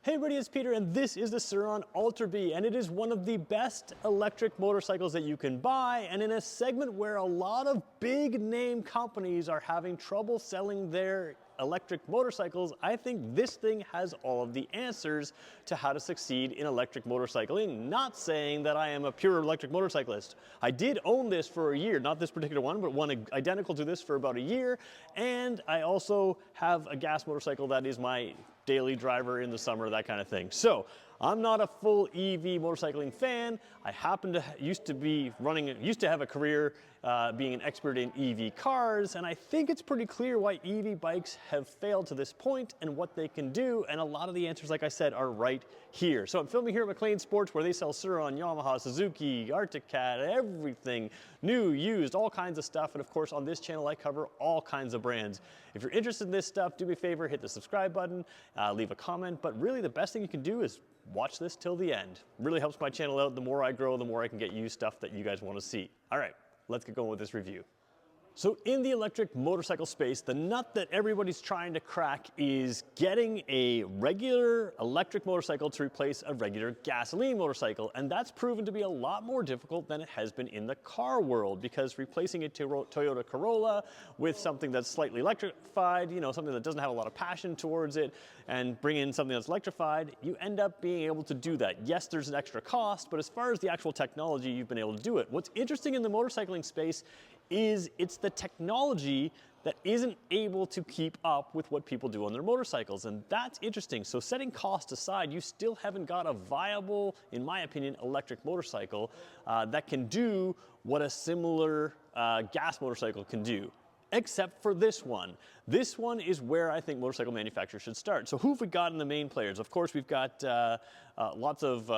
Hey everybody, it's Peter and this is the Surron Ultra Bee, and it is one of the best electric motorcycles that you can buy, and in a segment where a lot of big name companies are having trouble selling their electric motorcycles, I think this thing has all of the answers to how to succeed in electric motorcycling. Not saying that I am a pure electric motorcyclist. I did own this for a year, not this particular one, but one identical to this for about a year, and I also have a gas motorcycle that is my daily driver in the summer, that kind of thing. So I'm not a full EV motorcycling fan. I happen to used to have a career being an expert in EV cars, and I think it's pretty clear why EV bikes have failed to this point and what they can do, and a lot of the answers, like I said, are right here. So I'm filming here at McLean Sports, where they sell Surron, Yamaha, Suzuki, Arctic Cat, everything, new, used, all kinds of stuff, and of course on this channel I cover all kinds of brands. If you're interested in this stuff, do me a favor, hit the subscribe button, leave a comment, but really the best thing you can do is watch this till the end. Really helps my channel out. The more I grow, the more I can get you stuff that you guys want to see. All right, let's get going with this review. So in the electric motorcycle space, the nut that everybody's trying to crack is getting a regular electric motorcycle to replace a regular gasoline motorcycle. And that's proven to be a lot more difficult than it has been in the car world, because replacing a Toyota Corolla with something that's slightly electrified, you know, something that doesn't have a lot of passion towards it, and bring in something that's electrified, you end up being able to do that. Yes, there's an extra cost, but as far as the actual technology, you've been able to do it. What's interesting in the motorcycling space is it's the technology that isn't able to keep up with what people do on their motorcycles, and that's interesting. So setting cost aside, you still haven't got a viable, in my opinion, electric motorcycle that can do what a similar gas motorcycle can do. Except for this one. This one is where I think motorcycle manufacturers should start. So who have we got in the main players? Of course, we've got lots of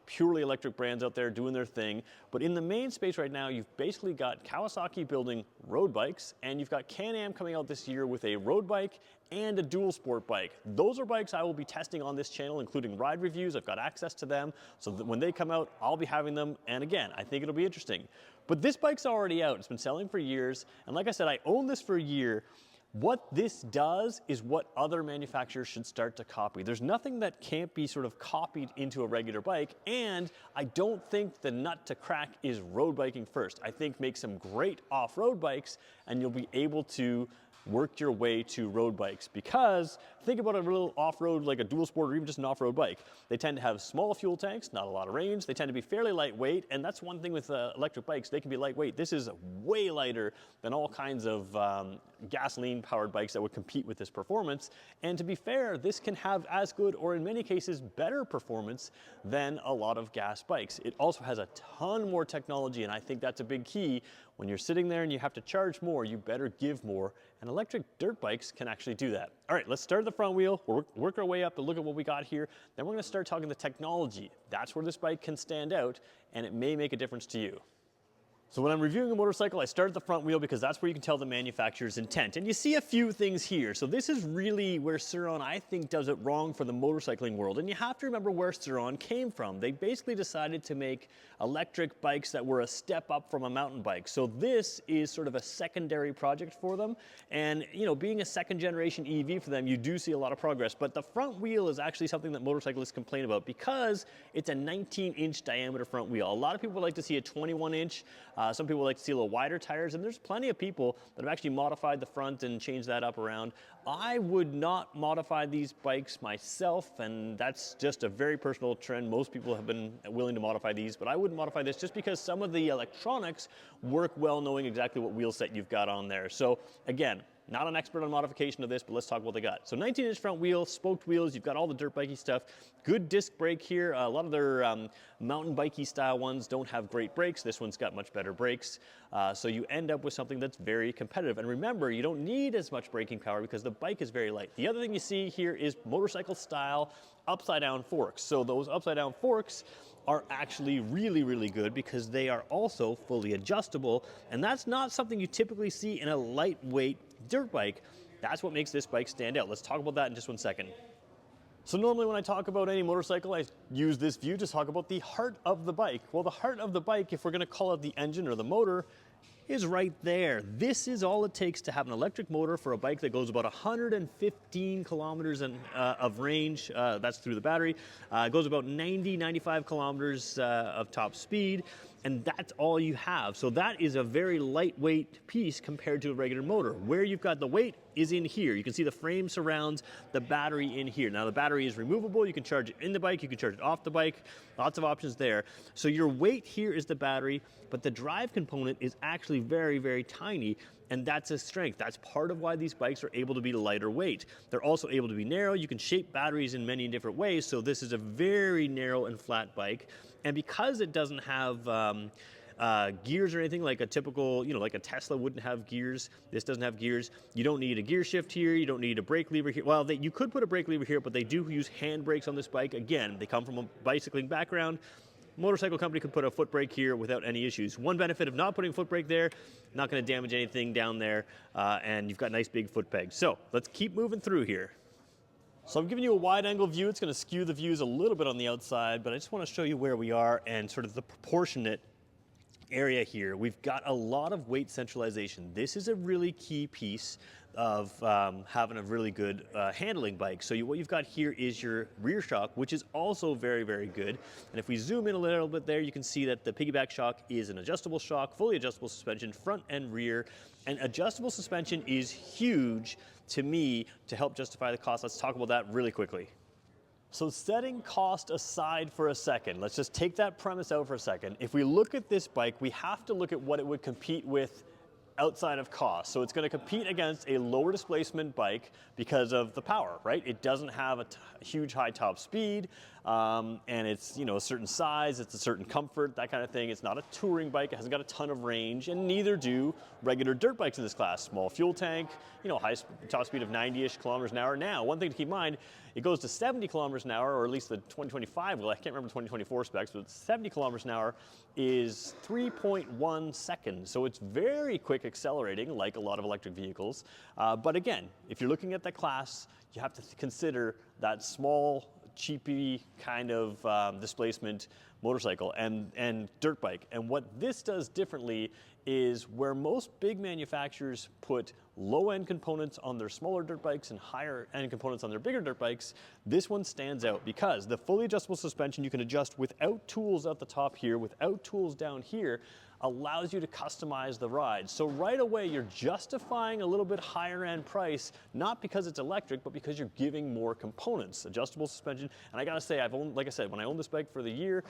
purely electric brands out there doing their thing. But in the main space right now, you've basically got Kawasaki building road bikes, and you've got Can-Am coming out this year with a road bike and a dual sport bike. Those are bikes I will be testing on this channel, including ride reviews. I've got access to them, so that when they come out, I'll be having them. And again, I think it'll be interesting. But this bike's already out. It's been selling for years. And like I said, I own this for a year. What this does is what other manufacturers should start to copy. There's nothing that can't be sort of copied into a regular bike, and I don't think the nut to crack is road biking first. I think make some great off-road bikes, and you'll be able to work your way to road bikes, because think about a little off-road, like a dual sport or even just an off-road bike. They tend to have small fuel tanks, not a lot of range. They tend to be fairly lightweight, and that's one thing with electric bikes. They can be lightweight. This is way lighter than all kinds of gasoline-powered bikes that would compete with this performance. And to be fair, this can have as good, or in many cases better, performance than a lot of gas bikes. It also has a ton more technology, and I think that's a big key. When you're sitting there and you have to charge more, you better give more, and electric dirt bikes can actually do that. All right, let's start at the front wheel. We'll work our way up to look at what we got here. Then we're gonna start talking the technology. That's where this bike can stand out, and it may make a difference to you. So when I'm reviewing a motorcycle, I start at the front wheel because that's where you can tell the manufacturer's intent. And you see a few things here. So this is really where Surron, I think, does it wrong for the motorcycling world. And you have to remember where Surron came from. They basically decided to make electric bikes that were a step up from a mountain bike. So this is sort of a secondary project for them. And you know, being a second generation EV for them, you do see a lot of progress. But the front wheel is actually something that motorcyclists complain about, because it's a 19-inch diameter front wheel. A lot of people like to see a 21-inch. Some people like to see a little wider tires, and there's plenty of people that have actually modified the front and changed that up around. I would not modify these bikes myself, and that's just a very personal trend. Most people have been willing to modify these, but I wouldn't modify this just because some of the electronics work well knowing exactly what wheel set you've got on there. So again, not an expert on modification of this, but let's talk what they got. So 19-inch front wheel, spoked wheels, you've got all the dirt bikey stuff. Good disc brake here. A lot of their mountain bikey style ones don't have great brakes. This one's got much better brakes. So you end up with something that's very competitive. And remember, you don't need as much braking power because the bike is very light. The other thing you see here is motorcycle style upside down forks. So those upside down forks are actually really, really good because they are also fully adjustable. And that's not something you typically see in a lightweight dirt bike. That's what makes this bike stand out. Let's talk about that in just one second. So normally when I talk about any motorcycle, I use this view to talk about the heart of the bike. Well, the heart of the bike, if we're gonna call it the engine or the motor, is right there. This is all it takes to have an electric motor for a bike that goes about 115 kilometers of range. That's through the battery. It goes about 95 kilometers of top speed. And that's all you have. So that is a very lightweight piece compared to a regular motor. Where you've got the weight is in here. You can see the frame surrounds the battery in here. Now the battery is removable. You can charge it in the bike. You can charge it off the bike. Lots of options there. So your weight here is the battery, but the drive component is actually very, very tiny. And that's a strength. That's part of why these bikes are able to be lighter weight. They're also able to be narrow. You can shape batteries in many different ways. So this is a very narrow and flat bike. And because it doesn't have gears or anything like a typical, like a Tesla wouldn't have gears, this doesn't have gears. You don't need a gear shift here. You don't need a brake lever here. Well, you could put a brake lever here, but they do use hand brakes on this bike. Again, they come from a bicycling background. Motorcycle company could put a foot brake here without any issues. One benefit of not putting a foot brake there, not going to damage anything down there, and you've got nice big foot pegs. So let's keep moving through here. So I'm giving you a wide angle view. It's going to skew the views a little bit on the outside, but I just want to show you where we are and sort of the proportionate area here. We've got a lot of weight centralization. This is a really key piece of having a really good handling bike. So what you've got here is your rear shock, which is also very, very good. And if we zoom in a little bit there, you can see that the piggyback shock is an adjustable shock, fully adjustable suspension, front and rear. And adjustable suspension is huge to me to help justify the cost. Let's talk about that really quickly. So setting cost aside for a second, let's just take that premise out for a second. If we look at this bike, we have to look at what it would compete with outside of cost. So it's going to compete against a lower displacement bike because of the power, right? It doesn't have a huge high top speed, and it's a certain size, it's a certain comfort, that kind of thing. It's not a touring bike, it hasn't got a ton of range, and neither do regular dirt bikes in this class. Small fuel tank, high top speed of 90-ish kilometers an hour. Now, one thing to keep in mind, it goes to 70 kilometers an hour, or at least the 2025, well, I can't remember 2024 specs, but 70 kilometers an hour is 3.1 seconds. So it's very quick accelerating, like a lot of electric vehicles. But again, if you're looking at the class, you have to consider that small, cheapy kind of displacement motorcycle and dirt bike. And what this does differently is where most big manufacturers put low-end components on their smaller dirt bikes and higher-end components on their bigger dirt bikes, this one stands out because the fully adjustable suspension you can adjust without tools at the top here, without tools down here, allows you to customize the ride. So right away, you're justifying a little bit higher end price, not because it's electric, but because you're giving more components, adjustable suspension. And I gotta say, like I said, when I owned this bike for the year,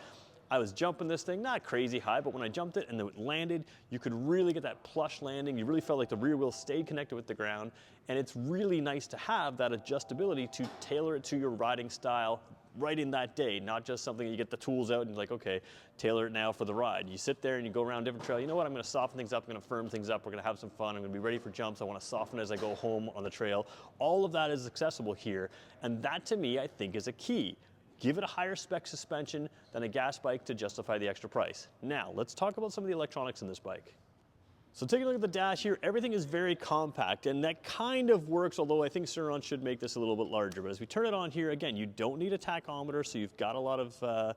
I was jumping this thing, not crazy high, but when I jumped it and it landed, you could really get that plush landing. You really felt like the rear wheel stayed connected with the ground. And it's really nice to have that adjustability to tailor it to your riding style right in that day, not just something you get the tools out and like, okay, tailor it now for the ride. You sit there and you go around different trail. You know what, I'm gonna soften things up, I'm gonna firm things up, we're gonna have some fun, I'm gonna be ready for jumps, I wanna soften as I go home on the trail. All of that is accessible here. And that to me, I think is a key. Give it a higher spec suspension than a gas bike to justify the extra price. Now, let's talk about some of the electronics in this bike. So taking a look at the dash here, everything is very compact, and that kind of works, although I think Surron should make this a little bit larger. But as we turn it on here, again, you don't need a tachometer, so you've got a lot of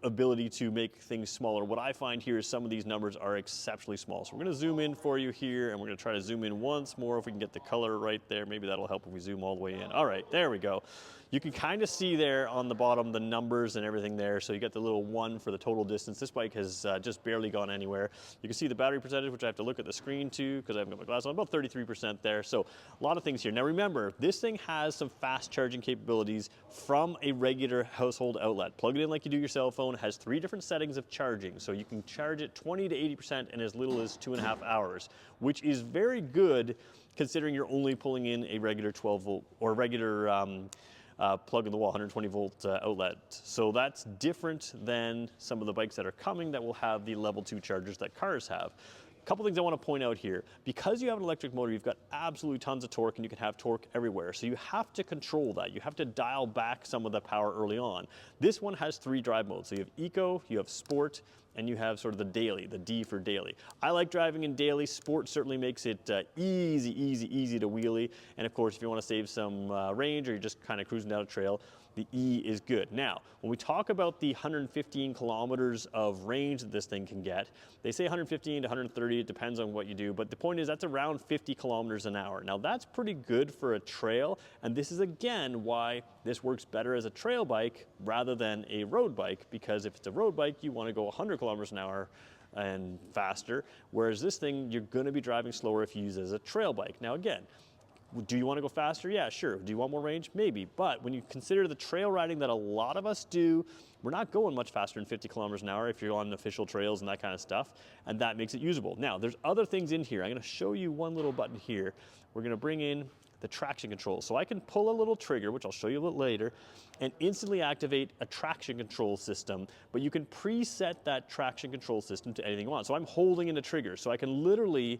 ability to make things smaller. What I find here is some of these numbers are exceptionally small. So we're gonna zoom in for you here, and we're gonna try to zoom in once more if we can get the color right there. Maybe that'll help if we zoom all the way in. All right, there we go. You can kind of see there on the bottom the numbers and everything there. So you get the little 1 for the total distance. This bike has just barely gone anywhere. You can see the battery percentage, which I have to look at the screen too because I haven't got my glasses on, about 33% there. So a lot of things here. Now remember, this thing has some fast charging capabilities from a regular household outlet. Plug it in like you do your cell phone. It has 3 different settings of charging. So you can charge it 20 to 80% in as little as 2.5 hours, which is very good considering you're only pulling in a regular 12 volt or regular plug in the wall 120 volt outlet. So that's different than some of the bikes that are coming that will have the level 2 chargers that cars have. A couple things I want to point out here. Because you have an electric motor, you've got absolutely tons of torque and you can have torque everywhere. So you have to control that. You have to dial back some of the power early on. This one has 3 drive modes. So you have Eco, you have Sport, and you have sort of the daily, the D for daily. I like driving in daily. Sport certainly makes it easy to wheelie. And of course, if you want to save some range or you're just kind of cruising down a trail, the E is good. Now, when we talk about the 115 kilometers of range that this thing can get, they say 115 to 130, it depends on what you do, but the point is that's around 50 kilometers an hour. Now that's pretty good for a trail, and this is again why this works better as a trail bike rather than a road bike, because if it's a road bike, you want to go 100 kilometers an hour and faster, whereas this thing, you're going to be driving slower if you use it as a trail bike. Now again, do you want to go faster? Yeah, sure. Do you want more range? Maybe. But when you consider the trail riding that a lot of us do, we're not going much faster than 50 kilometers an hour if you're on official trails and that kind of stuff, and that makes it usable. Now, there's other things in here. I'm going to show you one little button here. We're going to bring in the traction control. So I can pull a little trigger, which I'll show you a little later, and instantly activate a traction control system, but you can preset that traction control system to anything you want. So I'm holding in a trigger, so I can literally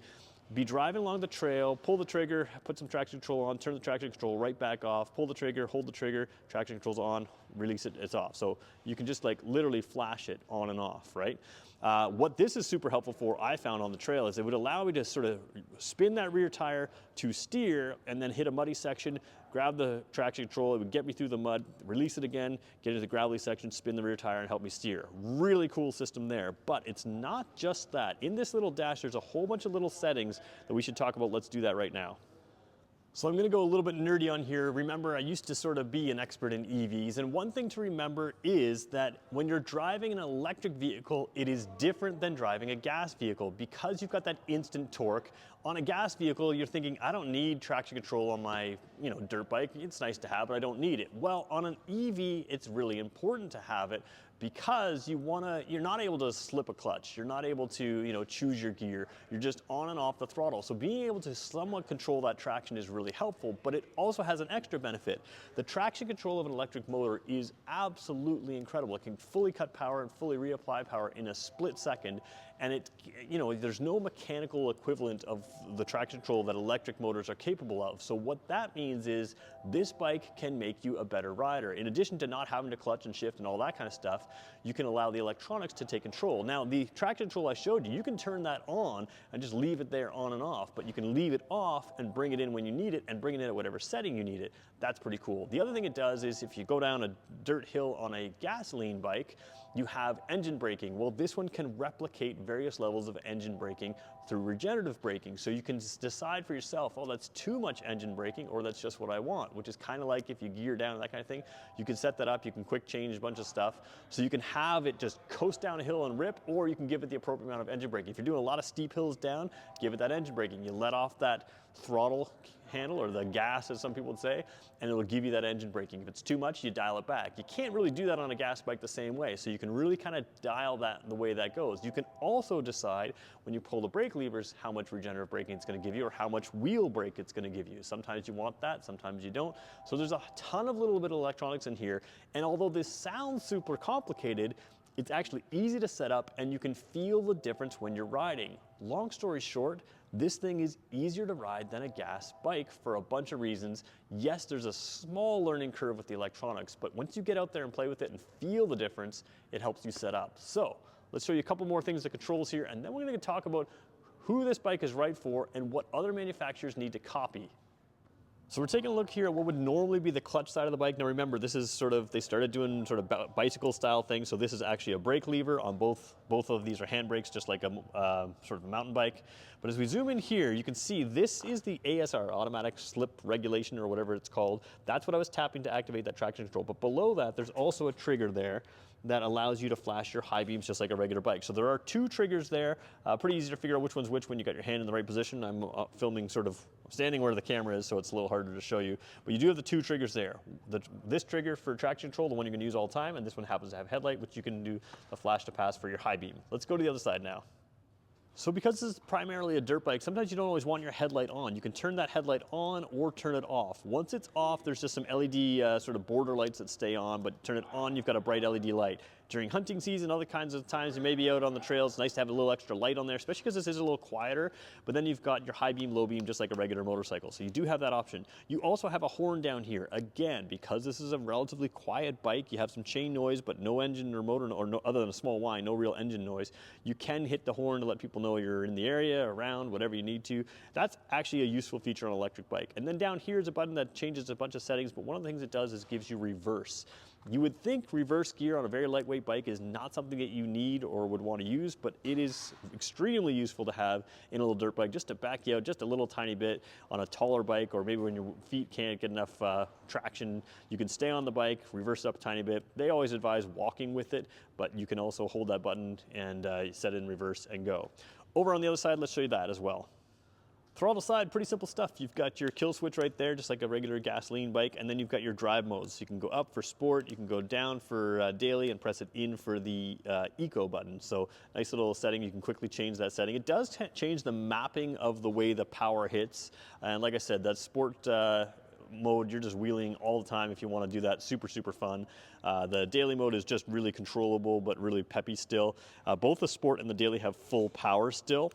be driving along the trail, pull the trigger, put some traction control on, turn the traction control right back off, pull the trigger, hold the trigger, traction control's on, release it, it's off. So you can just like literally flash it on and off, right? What this is super helpful for, I found on the trail, is it would allow me to sort of spin that rear tire to steer and then hit a muddy section, grab the traction control, it would get me through the mud, release it again, get into the gravelly section, spin the rear tire and help me steer. Really cool system there, but it's not just that. In this little dash, there's a whole bunch of little settings that we should talk about. Let's do that right now. So I'm gonna go a little bit nerdy on here. Remember, I used to sort of be an expert in EVs, and one thing to remember is that when you're driving an electric vehicle, it is different than driving a gas vehicle because you've got that instant torque. On a gas vehicle, you're thinking, I don't need traction control on my dirt bike. It's nice to have, but I don't need it. Well, on an EV, it's really important to have it because you're not able to slip a clutch. You're not able to, choose your gear. You're just on and off the throttle. So being able to somewhat control that traction is really helpful, but it also has an extra benefit. The traction control of an electric motor is absolutely incredible. It can fully cut power and fully reapply power in a split second. And there's no mechanical equivalent of the traction control that electric motors are capable of. So what that means is this bike can make you a better rider. In addition to not having to clutch and shift and all that kind of stuff, you can allow the electronics to take control. Now, the traction control I showed you, you can turn that on and just leave it there on and off, but you can leave it off and bring it in when you need it and bring it in at whatever setting you need it. That's pretty cool. The other thing it does is if you go down a dirt hill on a gasoline bike, you have engine braking. Well, this one can replicate various levels of engine braking through regenerative braking. So you can decide for yourself, oh, that's too much engine braking, or that's just what I want, which is kind of like if you gear down and that kind of thing. You can set that up, you can quick change a bunch of stuff. So you can have it just coast down a hill and rip, or you can give it the appropriate amount of engine braking. If you're doing a lot of steep hills down, give it that engine braking. You let off that throttle handle, or the gas as some people would say, and it'll give you that engine braking. If it's too much, you dial it back. You can't really do that on a gas bike the same way, so you can really kind of dial that the way that goes. You can also decide when you pull the brake levers how much regenerative braking it's going to give you or how much wheel brake it's going to give you. Sometimes you want that, sometimes you don't. So there's a ton of little bit of electronics in here, and although this sounds super complicated, it's actually easy to set up and you can feel the difference when you're riding. Long story short, this thing is easier to ride than a gas bike for a bunch of reasons. Yes, there's a small learning curve with the electronics, but once you get out there and play with it and feel the difference, it helps you set up. So let's show you a couple more things, the controls here, and then we're gonna talk about who this bike is right for and what other manufacturers need to copy. So we're taking a look here at what would normally be the clutch side of the bike. Now remember, this is they started doing sort of bicycle style things. So this is actually a brake lever on both of these are hand brakes, just like a sort of a mountain bike. But as we zoom in here, you can see this is the ASR, automatic slip regulation or whatever it's called. That's what I was tapping to activate that traction control. But below that, there's also a trigger there that allows you to flash your high beams just like a regular bike. So there are two triggers there. Pretty easy to figure out which one's which when you got your hand in the right position. I'm filming sort of standing where the camera is, so it's a little harder to show you. But you do have the two triggers there. This trigger for traction control, the one you're gonna use all the time, and this one happens to have headlight, which you can do a flash to pass for your high beam. Let's go to the other side now. So because this is primarily a dirt bike, sometimes you don't always want your headlight on. You can turn that headlight on or turn it off. Once it's off, there's just some LED sort of border lights that stay on, but turn it on, you've got a bright LED light. during hunting season, other kinds of times you may be out on the trails. It's nice to have a little extra light on there, especially because this is a little quieter. But then you've got your high beam, low beam, just like a regular motorcycle. So you do have that option. You also have a horn down here. Again, because this is a relatively quiet bike, you have some chain noise, but no engine or motor, or no, other than a small whine, no real engine noise. You can hit the horn to let people know you're in the area, around, whatever you need to. That's actually a useful feature on an electric bike. And then down here is a button that changes a bunch of settings, but one of the things it does is gives you reverse. You would think reverse gear on a very lightweight bike is not something that you need or would want to use, but it is extremely useful to have in a little dirt bike, just to back you out just a little tiny bit on a taller bike, or maybe when your feet can't get enough traction, you can stay on the bike, reverse it up a tiny bit. They always advise walking with it, but you can also hold that button and set it in reverse and go. Over on the other side, let's show you that as well. Throttle side, pretty simple stuff. You've got your kill switch right there, just like a regular gasoline bike, and then you've got your drive modes. So you can go up for sport, you can go down for daily, and press it in for the eco button. So nice little setting, you can quickly change that setting. It does change the mapping of the way the power hits, and like I said, that sport mode, you're just wheeling all the time if you want to do that. Super, super fun. The daily mode is just really controllable, but really peppy still. Both the sport and the daily have full power still.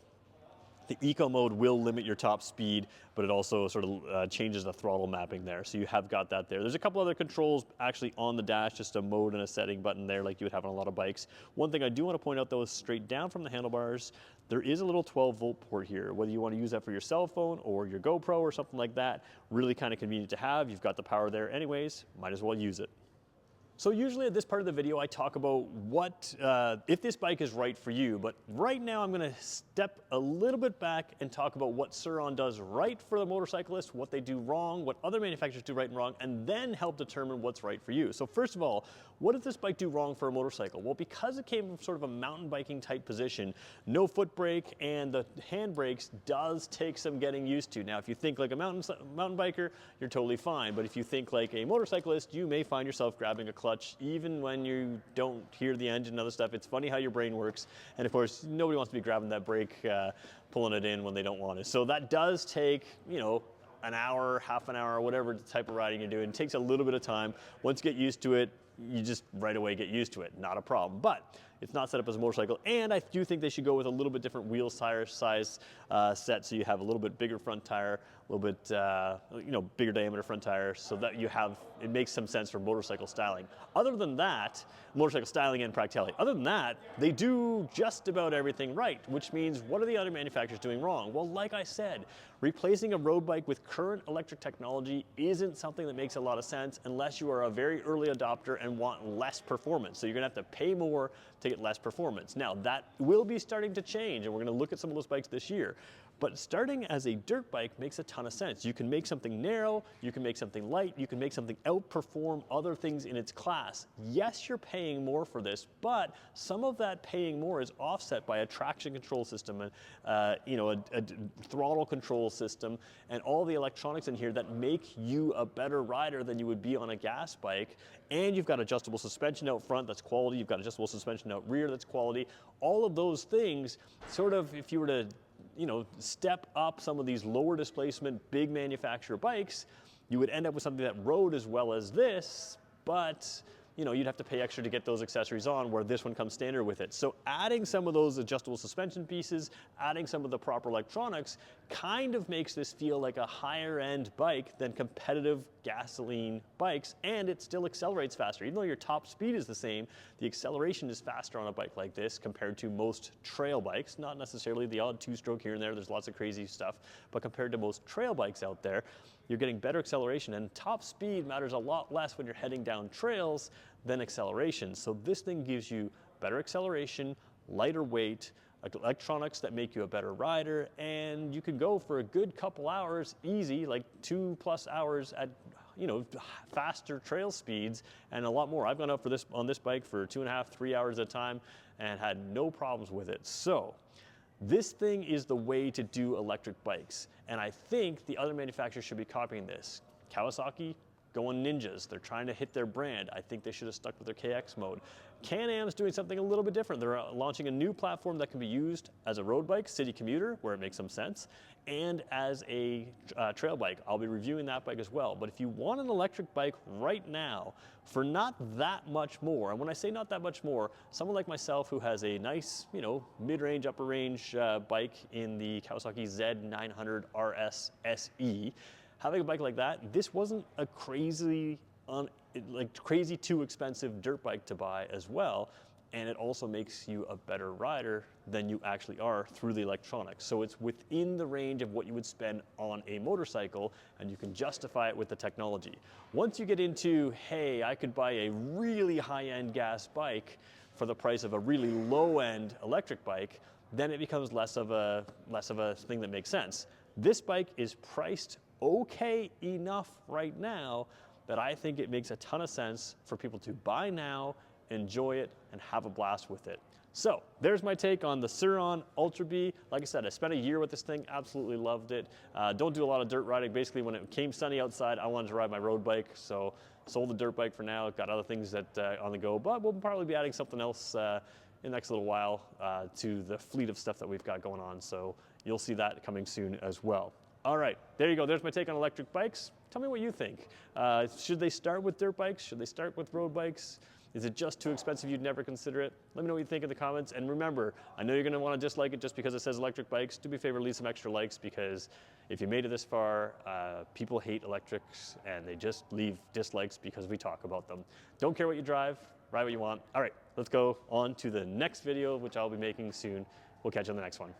The eco mode will limit your top speed, but it also sort of changes the throttle mapping there. So you have got that there. There's a couple other controls actually on the dash, just a mode and a setting button there like you would have on a lot of bikes. One thing I do want to point out though is straight down from the handlebars, there is a little 12-volt port here. Whether you want to use that for your cell phone or your GoPro or something like that, really kind of convenient to have. You've got the power there anyways, might as well use it. So usually at this part of the video, I talk about if this bike is right for you, but right now I'm gonna step a little bit back and talk about what Surron does right for the motorcyclist, what they do wrong, what other manufacturers do right and wrong, and then help determine what's right for you. So first of all, what does this bike do wrong for a motorcycle? Well, because it came from sort of a mountain biking type position, no foot brake, and the hand brakes does take some getting used to. Now, if you think like a mountain biker, you're totally fine, but if you think like a motorcyclist, you may find yourself grabbing a clutch even when you don't hear the engine and other stuff. It's funny how your brain works, and of course nobody wants to be grabbing that brake, pulling it in when they don't want to. So that does take, you know, an hour, half an hour, whatever type of riding you're doing. It takes a little bit of time. Once you get used to it, you just right away get used to it, not a problem. But it's not set up as a motorcycle, and I do think they should go with a little bit different wheel tire size set, so you have a little bit bigger front tire, a little bit bigger diameter front tire, so that you have, it makes some sense for motorcycle styling. Other than that, motorcycle styling and practicality, other than that, they do just about everything right, which means what are the other manufacturers doing wrong? Well, like I said, replacing a road bike with current electric technology isn't something that makes a lot of sense unless you are a very early adopter and want less performance. So you're gonna have to pay more to get less performance. Now that will be starting to change, and we're gonna look at some of those bikes this year. But starting as a dirt bike makes a ton of sense. You can make something narrow, you can make something light, you can make something outperform other things in its class. Yes, you're paying more for this, but some of that paying more is offset by a traction control system and a throttle control system and all the electronics in here that make you a better rider than you would be on a gas bike. And you've got adjustable suspension out front, that's quality. You've got adjustable suspension out rear, that's quality. All of those things, sort of, if you were to step up some of these lower displacement, big manufacturer bikes, you would end up with something that rode as well as this, but you'd have to pay extra to get those accessories on, where this one comes standard with it. So adding some of those adjustable suspension pieces, adding some of the proper electronics, kind of makes this feel like a higher end bike than competitive gasoline bikes, and it still accelerates faster. Even though your top speed is the same, the acceleration is faster on a bike like this compared to most trail bikes. Not necessarily the odd two-stroke here and there, there's lots of crazy stuff, but compared to most trail bikes out there, you're getting better acceleration, and top speed matters a lot less when you're heading down trails than acceleration. So this thing gives you better acceleration, lighter weight, electronics that make you a better rider, and you can go for a good couple hours easy, like 2+ hours at faster trail speeds and a lot more. I've gone out on this bike for 2.5, 3 hours at a time and had no problems with it. So this thing is the way to do electric bikes, and I think the other manufacturers should be copying this. Kawasaki, going ninjas. They're trying to hit their brand. I think they should have stuck with their KX mode. Can-Am's doing something a little bit different. They're launching a new platform that can be used as a road bike, city commuter, where it makes some sense, and as a trail bike. I'll be reviewing that bike as well. But if you want an electric bike right now for not that much more, and when I say not that much more, someone like myself who has a nice, mid-range, upper range bike in the Kawasaki Z900 RS SE, having a bike like that, this wasn't a crazy too expensive dirt bike to buy as well, and it also makes you a better rider than you actually are through the electronics. So it's within the range of what you would spend on a motorcycle, and you can justify it with the technology. Once you get into, hey, I could buy a really high-end gas bike for the price of a really low-end electric bike, then it becomes less of a thing that makes sense. This bike is priced okay enough right now that I think it makes a ton of sense for people to buy now, enjoy it, and have a blast with it. So there's my take on the Surron Ultra Bee. Like I said, I spent a year with this thing, absolutely loved it. Don't do a lot of dirt riding. Basically, when it came sunny outside, I wanted to ride my road bike, so sold the dirt bike for now. Got other things that on the go, but we'll probably be adding something else in the next little while to the fleet of stuff that we've got going on. So you'll see that coming soon as well. All right, there you go. There's my take on electric bikes. Tell me what you think. Should they start with dirt bikes? Should they start with road bikes? Is it just too expensive you'd never consider it? Let me know what you think in the comments. And remember, I know you're gonna wanna dislike it just because it says electric bikes. Do me a favor, leave some extra likes, because if you made it this far, people hate electrics and they just leave dislikes because we talk about them. Don't care what you drive, ride what you want. All right, let's go on to the next video, which I'll be making soon. We'll catch you on the next one.